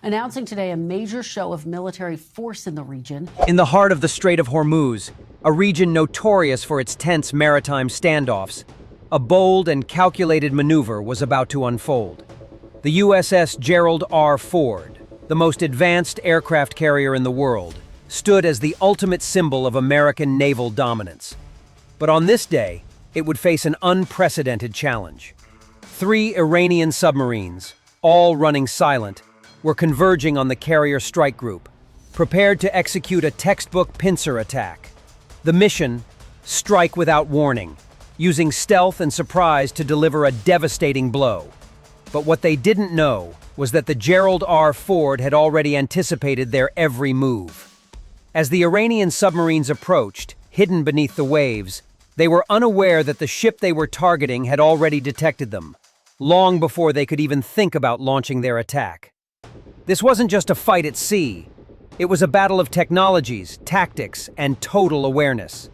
announcing today a major show of military force in the region. In the heart of the Strait of Hormuz, a region notorious for its tense maritime standoffs, a bold and calculated maneuver was about to unfold. The USS Gerald R. Ford, the most advanced aircraft carrier in the world, stood as the ultimate symbol of American naval dominance. But on this day, it would face an unprecedented challenge. 3 Iranian submarines, all running silent, were converging on the carrier strike group, prepared to execute a textbook pincer attack. The mission: strike without warning, using stealth and surprise to deliver a devastating blow. But what they didn't know was that the Gerald R. Ford had already anticipated their every move. As the Iranian submarines approached, hidden beneath the waves, they were unaware that the ship they were targeting had already detected them, long before they could even think about launching their attack. This wasn't just a fight at sea. It was a battle of technologies, tactics, and total awareness.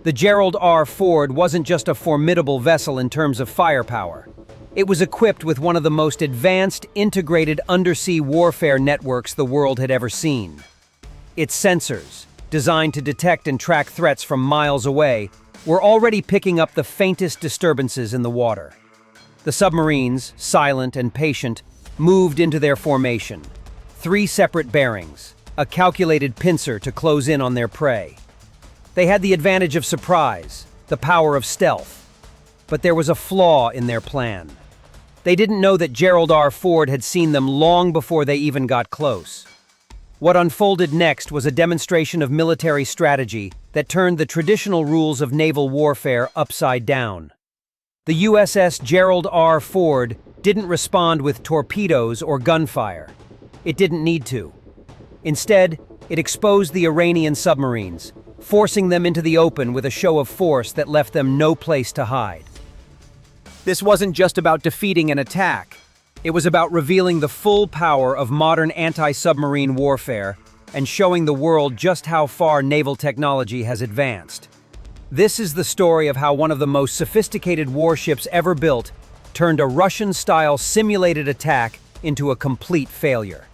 The Gerald R. Ford wasn't just a formidable vessel in terms of firepower. It was equipped with one of the most advanced integrated undersea warfare networks the world had ever seen. Its sensors, designed to detect and track threats from miles away, were already picking up the faintest disturbances in the water. The submarines, silent and patient, moved into their formation. 3 separate bearings, a calculated pincer to close in on their prey. They had the advantage of surprise, the power of stealth. But there was a flaw in their plan. They didn't know that Gerald R. Ford had seen them long before they even got close. What unfolded next was a demonstration of military strategy that turned the traditional rules of naval warfare upside down. The USS Gerald R. Ford didn't respond with torpedoes or gunfire. It didn't need to. Instead, it exposed the Iranian submarines, forcing them into the open with a show of force that left them no place to hide. This wasn't just about defeating an attack. It was about revealing the full power of modern anti-submarine warfare and showing the world just how far naval technology has advanced. This is the story of how one of the most sophisticated warships ever built turned a Russian-style simulated attack into a complete failure.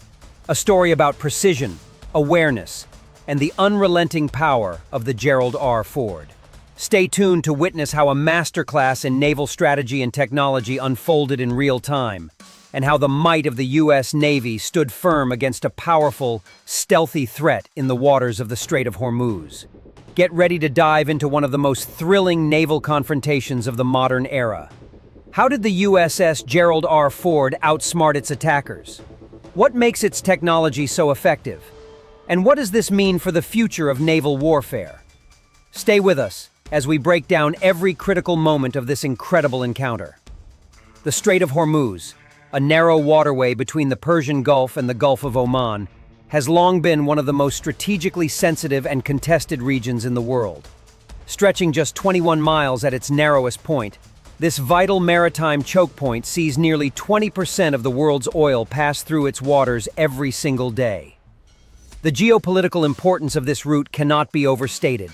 A story about precision, awareness, and the unrelenting power of the Gerald R. Ford. Stay tuned to witness how a masterclass in naval strategy and technology unfolded in real time, and how the might of the U.S. Navy stood firm against a powerful, stealthy threat in the waters of the Strait of Hormuz. Get ready to dive into one of the most thrilling naval confrontations of the modern era. How did the USS Gerald R. Ford outsmart its attackers? What makes its technology so effective? And what does this mean for the future of naval warfare? Stay with us as we break down every critical moment of this incredible encounter. The Strait of Hormuz, a narrow waterway between the Persian Gulf and the Gulf of Oman, has long been one of the most strategically sensitive and contested regions in the world. Stretching just 21 miles at its narrowest point, this vital maritime chokepoint sees nearly 20% of the world's oil pass through its waters every single day. The geopolitical importance of this route cannot be overstated.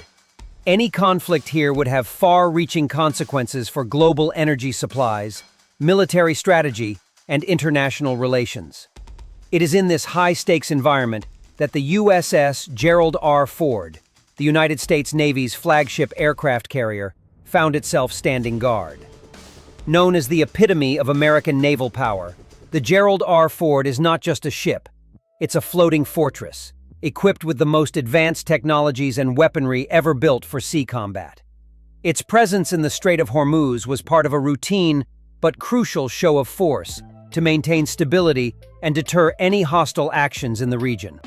Any conflict here would have far-reaching consequences for global energy supplies, military strategy, and international relations. It is in this high-stakes environment that the USS Gerald R. Ford, the United States Navy's flagship aircraft carrier, found itself standing guard. Known as the epitome of American naval power, the Gerald R. Ford is not just a ship, it's a floating fortress, equipped with the most advanced technologies and weaponry ever built for sea combat. Its presence in the Strait of Hormuz was part of a routine but crucial show of force to maintain stability and deter any hostile actions in the region.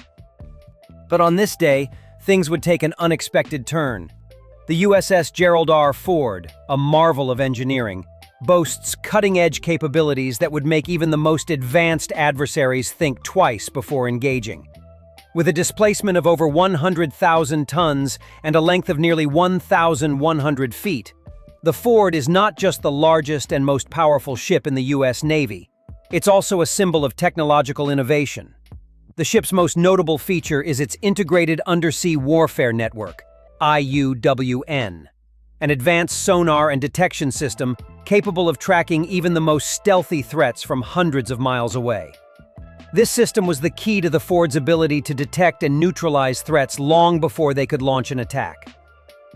But on this day, things would take an unexpected turn. The USS Gerald R. Ford, a marvel of engineering, boasts cutting-edge capabilities that would make even the most advanced adversaries think twice before engaging. With a displacement of over 100,000 tons and a length of nearly 1,100 feet, the Ford is not just the largest and most powerful ship in the U.S. Navy. It's also a symbol of technological innovation. The ship's most notable feature is its Integrated Undersea Warfare Network, IUWN, an advanced sonar and detection system capable of tracking even the most stealthy threats from hundreds of miles away. This system was the key to the Ford's ability to detect and neutralize threats long before they could launch an attack.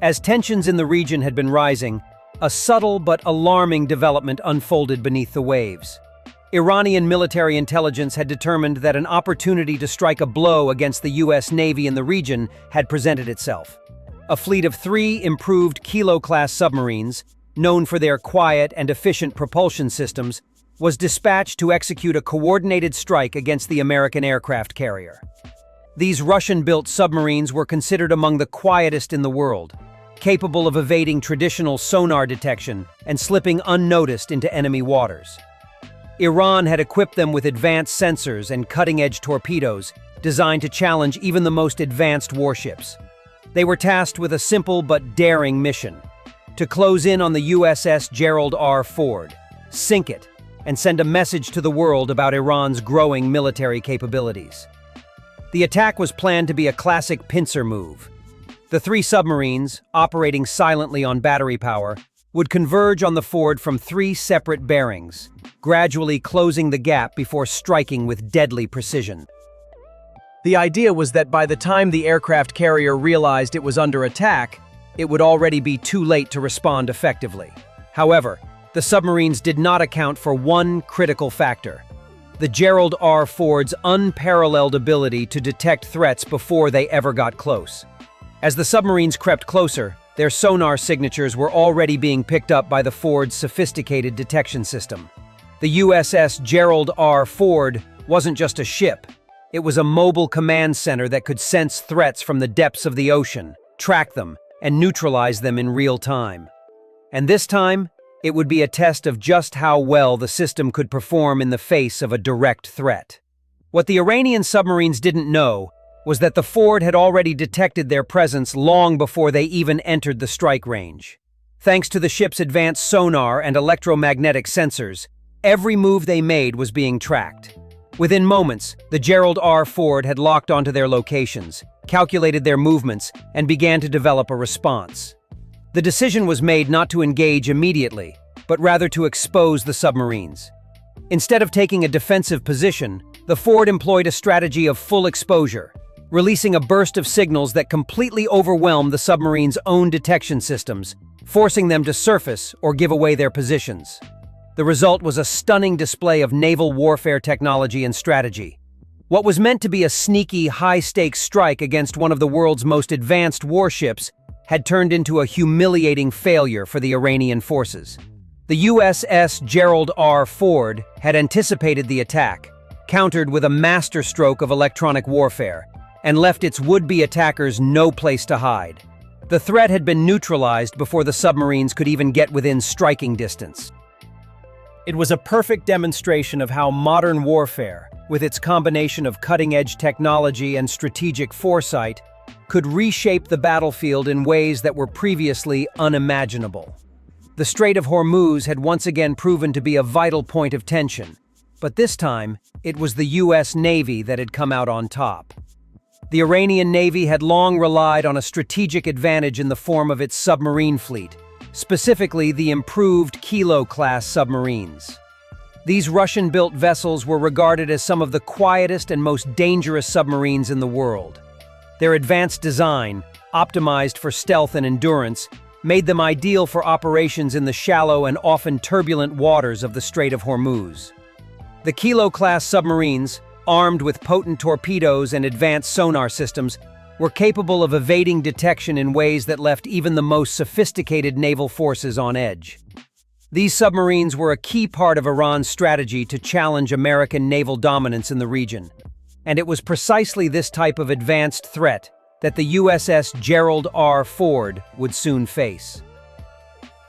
As tensions in the region had been rising, a subtle but alarming development unfolded beneath the waves. Iranian military intelligence had determined that an opportunity to strike a blow against the U.S. Navy in the region had presented itself. A fleet of 3 improved Kilo-class submarines, known for their quiet and efficient propulsion systems, was dispatched to execute a coordinated strike against the American aircraft carrier. These Russian-built submarines were considered among the quietest in the world, capable of evading traditional sonar detection and slipping unnoticed into enemy waters. Iran had equipped them with advanced sensors and cutting-edge torpedoes designed to challenge even the most advanced warships. They were tasked with a simple but daring mission: to close in on the USS Gerald R. Ford, sink it, and send a message to the world about Iran's growing military capabilities. The attack was planned to be a classic pincer move. The 3 submarines, operating silently on battery power, would converge on the Ford from 3 separate bearings, gradually closing the gap before striking with deadly precision. The idea was that by the time the aircraft carrier realized it was under attack, it would already be too late to respond effectively. However, the submarines did not account for one critical factor: the Gerald R. Ford's unparalleled ability to detect threats before they ever got close. As the submarines crept closer, their sonar signatures were already being picked up by the Ford's sophisticated detection system. The USS Gerald R. Ford wasn't just a ship. It was a mobile command center that could sense threats from the depths of the ocean, track them, and neutralize them in real time. And this time, it would be a test of just how well the system could perform in the face of a direct threat. What the Iranian submarines didn't know was that the Ford had already detected their presence long before they even entered the strike range. Thanks to the ship's advanced sonar and electromagnetic sensors, every move they made was being tracked. Within moments, the Gerald R. Ford had locked onto their locations, calculated their movements, and began to develop a response. The decision was made not to engage immediately, but rather to expose the submarines. Instead of taking a defensive position, the Ford employed a strategy of full exposure, releasing a burst of signals that completely overwhelmed the submarine's own detection systems, forcing them to surface or give away their positions. The result was a stunning display of naval warfare technology and strategy. What was meant to be a sneaky, high-stakes strike against one of the world's most advanced warships had turned into a humiliating failure for the Iranian forces. The USS Gerald R. Ford had anticipated the attack, countered with a masterstroke of electronic warfare, and left its would-be attackers no place to hide. The threat had been neutralized before the submarines could even get within striking distance. It was a perfect demonstration of how modern warfare, with its combination of cutting-edge technology and strategic foresight, could reshape the battlefield in ways that were previously unimaginable. The Strait of Hormuz had once again proven to be a vital point of tension, but this time, it was the U.S. Navy that had come out on top. The Iranian Navy had long relied on a strategic advantage in the form of its submarine fleet, specifically the improved Kilo-class submarines. These Russian-built vessels were regarded as some of the quietest and most dangerous submarines in the world. Their advanced design, optimized for stealth and endurance, made them ideal for operations in the shallow and often turbulent waters of the Strait of Hormuz. The Kilo-class submarines, armed with potent torpedoes and advanced sonar systems, were capable of evading detection in ways that left even the most sophisticated naval forces on edge. These submarines were a key part of Iran's strategy to challenge American naval dominance in the region, and it was precisely this type of advanced threat that the USS Gerald R. Ford would soon face.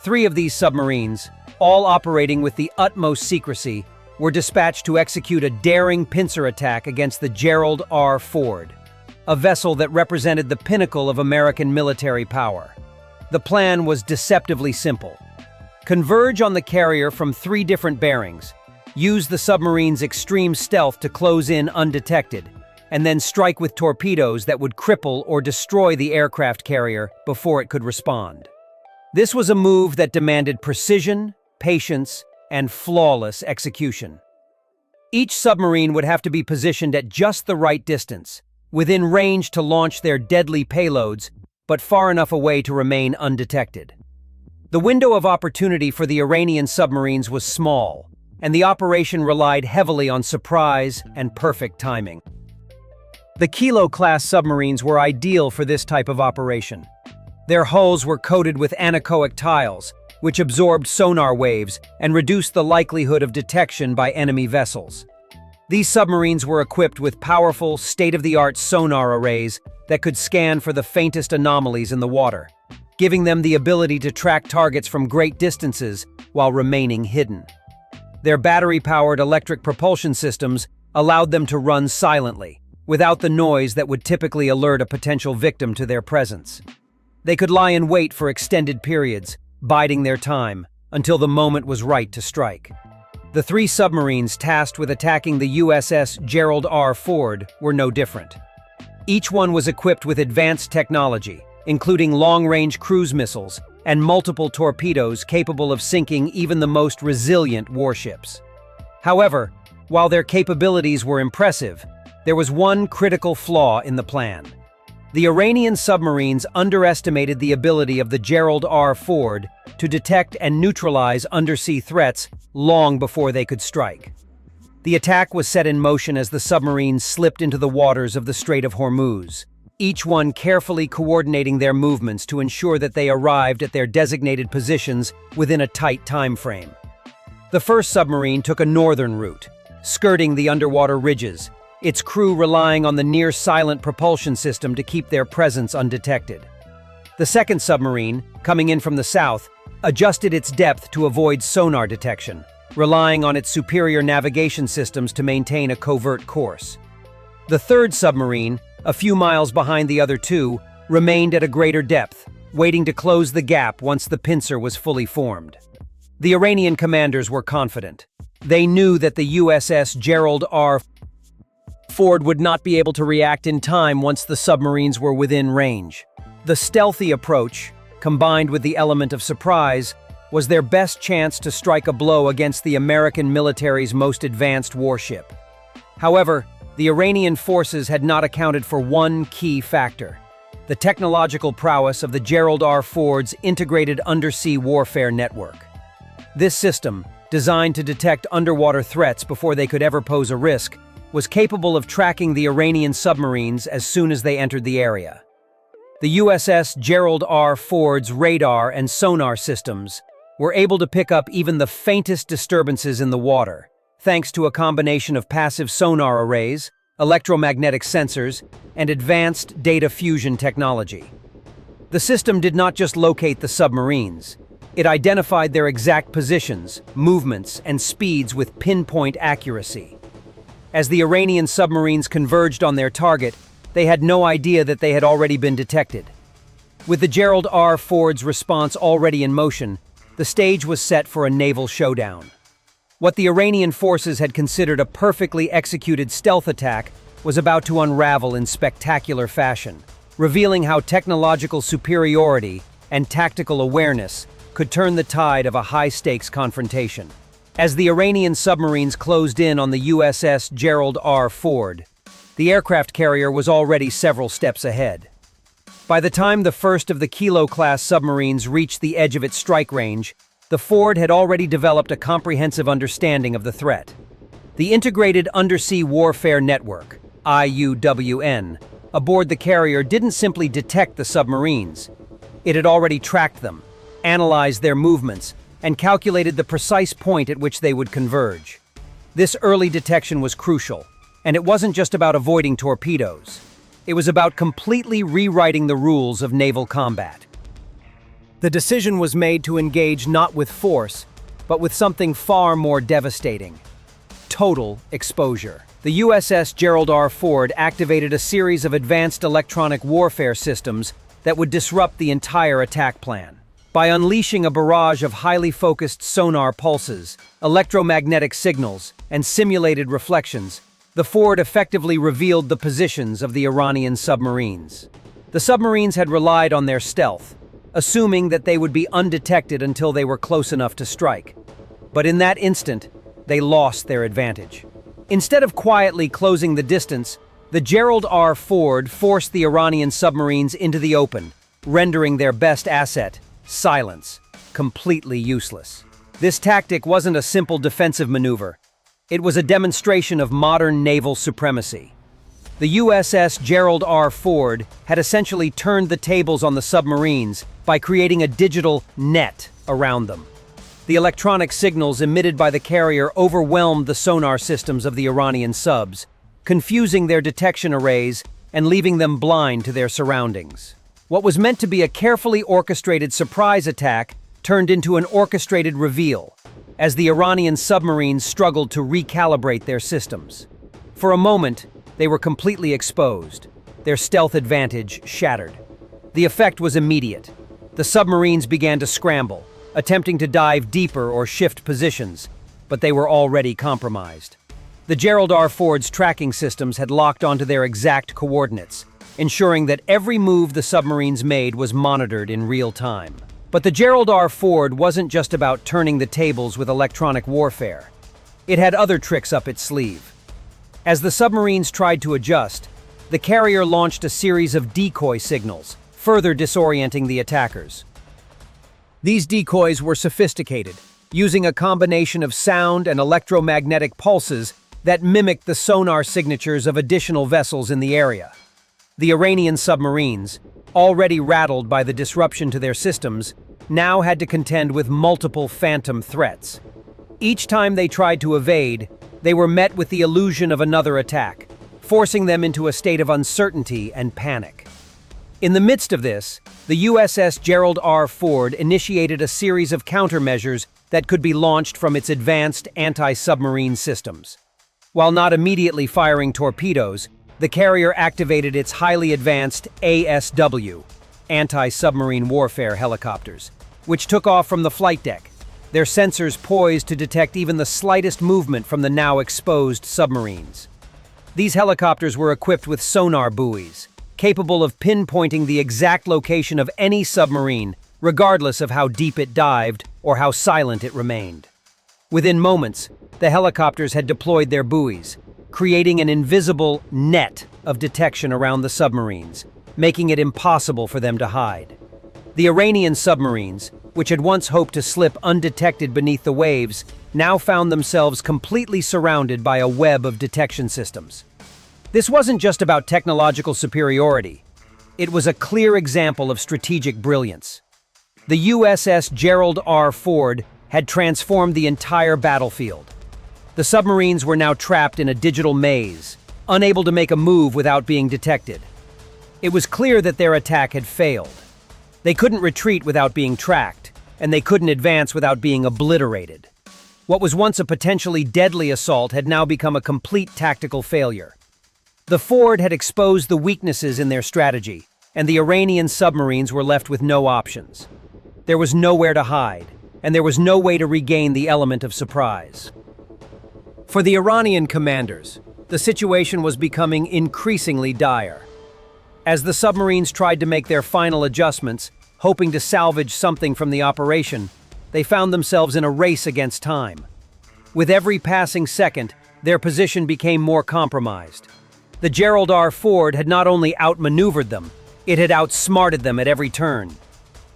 3 of these submarines, all operating with the utmost secrecy, were dispatched to execute a daring pincer attack against the Gerald R. Ford, a vessel that represented the pinnacle of American military power. The plan was deceptively simple. Converge on the carrier from 3 different bearings, use the submarine's extreme stealth to close in undetected, and then strike with torpedoes that would cripple or destroy the aircraft carrier before it could respond. This was a move that demanded precision, patience, and flawless execution. Each submarine would have to be positioned at just the right distance, within range to launch their deadly payloads, but far enough away to remain undetected. The window of opportunity for the Iranian submarines was small, and the operation relied heavily on surprise and perfect timing. The Kilo-class submarines were ideal for this type of operation. Their hulls were coated with anechoic tiles, which absorbed sonar waves and reduced the likelihood of detection by enemy vessels. These submarines were equipped with powerful, state-of-the-art sonar arrays that could scan for the faintest anomalies in the water, giving them the ability to track targets from great distances while remaining hidden. Their battery-powered electric propulsion systems allowed them to run silently, without the noise that would typically alert a potential victim to their presence. They could lie in wait for extended periods, biding their time, until the moment was right to strike. The three submarines tasked with attacking the USS Gerald R were no different. Each one was equipped with advanced technology, including long-range cruise missiles and multiple torpedoes capable of sinking even the most resilient warships. However, while their capabilities were impressive, there was one critical flaw in the plan. The Iranian submarines underestimated the ability of the Gerald R to detect and neutralize undersea threats long before they could strike. The attack was set in motion as the submarines slipped into the waters of the Strait of Hormuz, each one carefully coordinating their movements to ensure that they arrived at their designated positions within a tight time frame. The first submarine took a northern route, skirting the underwater ridges, its crew relying on the near-silent propulsion system to keep their presence undetected. The second submarine, coming in from the south, adjusted its depth to avoid sonar detection, relying on its superior navigation systems to maintain a covert course. The third submarine, a few miles behind the other two, remained at a greater depth, waiting to close the gap once the pincer was fully formed. The Iranian commanders were confident. They knew that the USS Gerald R would not be able to react in time once the submarines were within range. The stealthy approach, combined with the element of surprise, was their best chance to strike a blow against the American military's most advanced warship. However, the Iranian forces had not accounted for one key factor: the technological prowess of the Gerald R Ford's integrated undersea warfare network. This system, designed to detect underwater threats before they could ever pose a risk, was capable of tracking the Iranian submarines as soon as they entered the area. The USS Gerald R Ford's radar and sonar systems were able to pick up even the faintest disturbances in the water, thanks to a combination of passive sonar arrays, electromagnetic sensors, and advanced data fusion technology. The system did not just locate the submarines. It identified their exact positions, movements, and speeds with pinpoint accuracy. As the Iranian submarines converged on their target, they had no idea that they had already been detected. With the Gerald R Ford's response already in motion, the stage was set for a naval showdown. What the Iranian forces had considered a perfectly executed stealth attack was about to unravel in spectacular fashion, revealing how technological superiority and tactical awareness could turn the tide of a high-stakes confrontation. As the Iranian submarines closed in on the USS Gerald R the aircraft carrier was already several steps ahead. By the time the first of the Kilo-class submarines reached the edge of its strike range, the Ford had already developed a comprehensive understanding of the threat. The Integrated Undersea Warfare Network, IUWN, aboard the carrier didn't simply detect the submarines. It had already tracked them, analyzed their movements, and calculated the precise point at which they would converge. This early detection was crucial, and it wasn't just about avoiding torpedoes. It was about completely rewriting the rules of naval combat. The decision was made to engage not with force, but with something far more devastating: total exposure. The USS Gerald R activated a series of advanced electronic warfare systems that would disrupt the entire attack plan. By unleashing a barrage of highly focused sonar pulses, electromagnetic signals, and simulated reflections, the Ford effectively revealed the positions of the Iranian submarines. The submarines had relied on their stealth, assuming that they would be undetected until they were close enough to strike. But in that instant, they lost their advantage. Instead of quietly closing the distance, the Gerald R. Ford forced the Iranian submarines into the open, rendering their best asset, silence, completely useless. This tactic wasn't a simple defensive maneuver. It was a demonstration of modern naval supremacy. The USS Gerald R. Ford had essentially turned the tables on the submarines by creating a digital net around them. The electronic signals emitted by the carrier overwhelmed the sonar systems of the Iranian subs, confusing their detection arrays and leaving them blind to their surroundings. What was meant to be a carefully orchestrated surprise attack turned into an orchestrated reveal, as the Iranian submarines struggled to recalibrate their systems. For a moment, they were completely exposed, their stealth advantage shattered. The effect was immediate. The submarines began to scramble, attempting to dive deeper or shift positions, but they were already compromised. The Gerald R. Ford's tracking systems had locked onto their exact coordinates, ensuring that every move the submarines made was monitored in real time. But the Gerald R. Ford wasn't just about turning the tables with electronic warfare. It had other tricks up its sleeve. As the submarines tried to adjust, the carrier launched a series of decoy signals, further disorienting the attackers. These decoys were sophisticated, using a combination of sound and electromagnetic pulses that mimicked the sonar signatures of additional vessels in the area. The Iranian submarines, already rattled by the disruption to their systems, now had to contend with multiple phantom threats. Each time they tried to evade, they were met with the illusion of another attack, forcing them into a state of uncertainty and panic. In the midst of this, the USS Gerald R. Ford initiated a series of countermeasures that could be launched from its advanced anti-submarine systems. While not immediately firing torpedoes, the carrier activated its highly advanced ASW, anti-submarine warfare helicopters, which took off from the flight deck, their sensors poised to detect even the slightest movement from the now exposed submarines. These helicopters were equipped with sonar buoys, capable of pinpointing the exact location of any submarine, regardless of how deep it dived or how silent it remained. Within moments, the helicopters had deployed their buoys, creating an invisible net of detection around the submarines, making it impossible for them to hide. The Iranian submarines, which had once hoped to slip undetected beneath the waves, now found themselves completely surrounded by a web of detection systems. This wasn't just about technological superiority. It was a clear example of strategic brilliance. The USS Gerald R. Ford had transformed the entire battlefield. The submarines were now trapped in a digital maze, unable to make a move without being detected. It was clear that their attack had failed. They couldn't retreat without being tracked, and they couldn't advance without being obliterated. What was once a potentially deadly assault had now become a complete tactical failure. The Ford had exposed the weaknesses in their strategy, and the Iranian submarines were left with no options. There was nowhere to hide, and there was no way to regain the element of surprise. For the Iranian commanders, the situation was becoming increasingly dire. As the submarines tried to make their final adjustments, hoping to salvage something from the operation, they found themselves in a race against time. With every passing second, their position became more compromised. The Gerald R. Ford had not only outmaneuvered them, it had outsmarted them at every turn.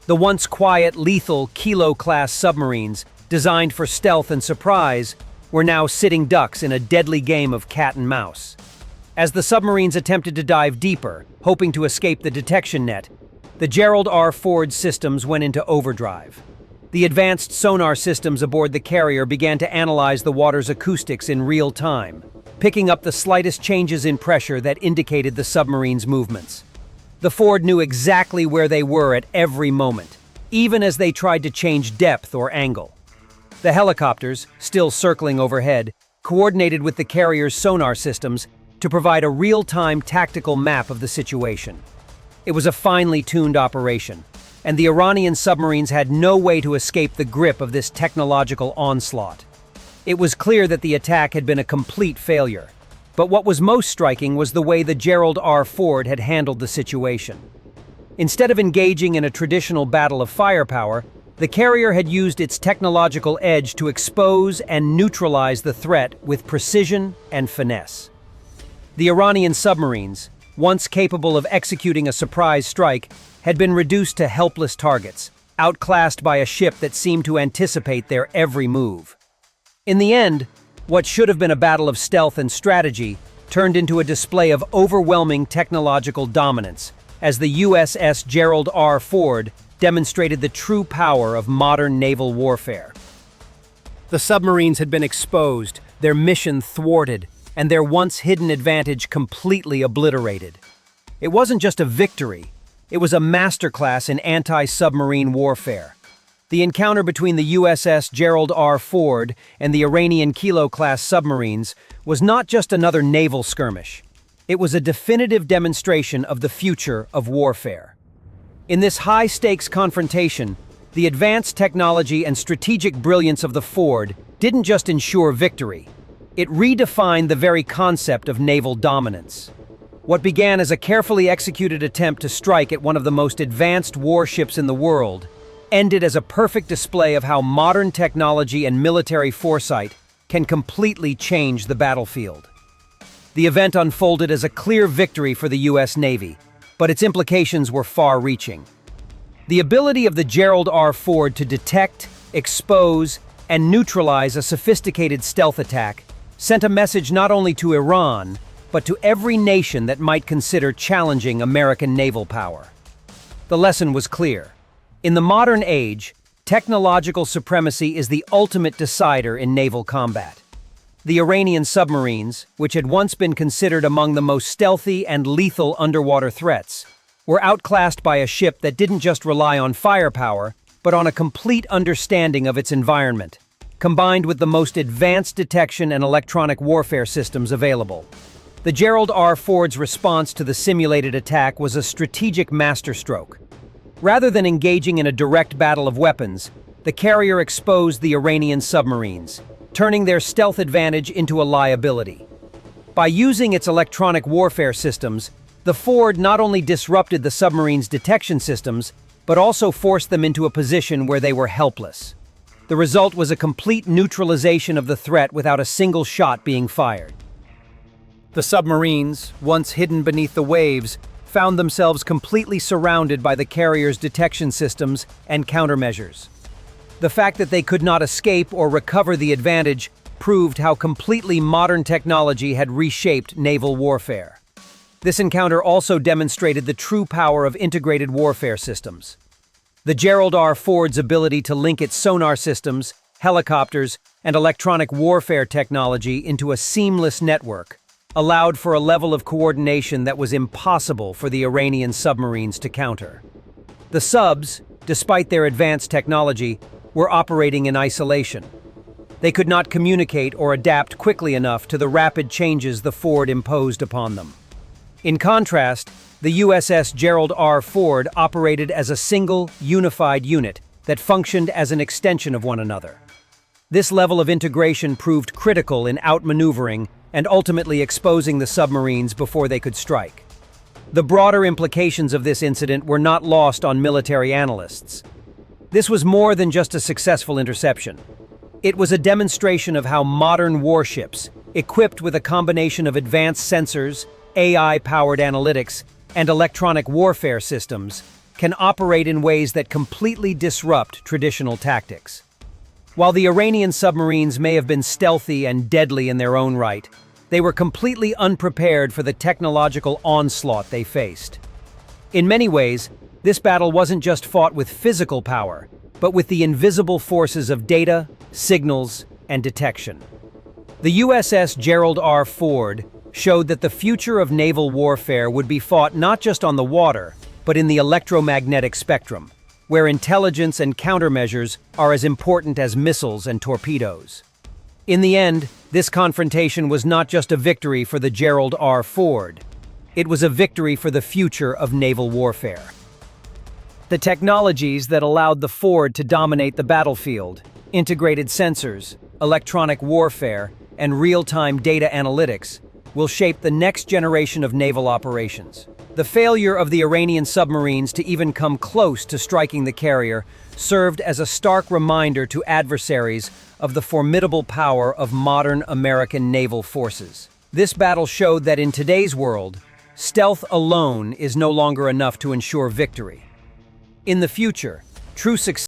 The once quiet, lethal Kilo-class submarines, designed for stealth and surprise, were now sitting ducks in a deadly game of cat and mouse. As the submarines attempted to dive deeper, hoping to escape the detection net, the Gerald R. Ford systems went into overdrive. The advanced sonar systems aboard the carrier began to analyze the water's acoustics in real time, picking up the slightest changes in pressure that indicated the submarine's movements. The Ford knew exactly where they were at every moment, even as they tried to change depth or angle. The helicopters, still circling overhead, coordinated with the carrier's sonar systems to provide a real-time tactical map of the situation. It was a finely tuned operation, and the Iranian submarines had no way to escape the grip of this technological onslaught. It was clear that the attack had been a complete failure, but what was most striking was the way the Gerald R. Ford had handled the situation. Instead of engaging in a traditional battle of firepower, The carrier had used its technological edge to expose and neutralize the threat with precision and finesse. The Iranian submarines, once capable of executing a surprise strike, had been reduced to helpless targets, outclassed by a ship that seemed to anticipate their every move. In the end, what should have been a battle of stealth and strategy turned into a display of overwhelming technological dominance, as the USS Gerald R. Ford demonstrated the true power of modern naval warfare. The submarines had been exposed, their mission thwarted, and their once-hidden advantage completely obliterated. It wasn't just a victory, it was a masterclass in anti-submarine warfare. The encounter between the USS Gerald R. Ford and the Iranian Kilo-class submarines was not just another naval skirmish. It was a definitive demonstration of the future of warfare. In this high-stakes confrontation, the advanced technology and strategic brilliance of the Ford didn't just ensure victory. It redefined the very concept of naval dominance. What began as a carefully executed attempt to strike at one of the most advanced warships in the world ended as a perfect display of how modern technology and military foresight can completely change the battlefield. The event unfolded as a clear victory for the U.S. Navy, but its implications were far-reaching. The ability of the Gerald R. Ford to detect, expose, and neutralize a sophisticated stealth attack sent a message not only to Iran, but to every nation that might consider challenging American naval power. The lesson was clear. In the modern age, technological supremacy is the ultimate decider in naval combat. The Iranian submarines, which had once been considered among the most stealthy and lethal underwater threats, were outclassed by a ship that didn't just rely on firepower, but on a complete understanding of its environment, combined with the most advanced detection and electronic warfare systems available. The Gerald R. Ford's response to the simulated attack was a strategic masterstroke. Rather than engaging in a direct battle of weapons, the carrier exposed the Iranian submarines, turning their stealth advantage into a liability. By using its electronic warfare systems, the Ford not only disrupted the submarines' detection systems, but also forced them into a position where they were helpless. The result was a complete neutralization of the threat without a single shot being fired. The submarines, once hidden beneath the waves, found themselves completely surrounded by the carrier's detection systems and countermeasures. The fact that they could not escape or recover the advantage proved how completely modern technology had reshaped naval warfare. This encounter also demonstrated the true power of integrated warfare systems. The Gerald R. Ford's ability to link its sonar systems, helicopters, and electronic warfare technology into a seamless network allowed for a level of coordination that was impossible for the Iranian submarines to counter. The subs, despite their advanced technology, were operating in isolation. They could not communicate or adapt quickly enough to the rapid changes the Ford imposed upon them. In contrast, the USS Gerald R. Ford operated as a single, unified unit that functioned as an extension of one another. This level of integration proved critical in outmaneuvering and ultimately exposing the submarines before they could strike. The broader implications of this incident were not lost on military analysts. This was more than just a successful interception. It was a demonstration of how modern warships, equipped with a combination of advanced sensors, AI-powered analytics, and electronic warfare systems, can operate in ways that completely disrupt traditional tactics. While the Iranian submarines may have been stealthy and deadly in their own right, they were completely unprepared for the technological onslaught they faced. In many ways, this battle wasn't just fought with physical power, but with the invisible forces of data, signals, and detection. The USS Gerald R. Ford showed that the future of naval warfare would be fought not just on the water, but in the electromagnetic spectrum, where intelligence and countermeasures are as important as missiles and torpedoes. In the end, this confrontation was not just a victory for the Gerald R. Ford. It was a victory for the future of naval warfare. The technologies that allowed the Ford to dominate the battlefield, integrated sensors, electronic warfare, and real-time data analytics, will shape the next generation of naval operations. The failure of the Iranian submarines to even come close to striking the carrier served as a stark reminder to adversaries of the formidable power of modern American naval forces. This battle showed that in today's world, stealth alone is no longer enough to ensure victory. In the future, true success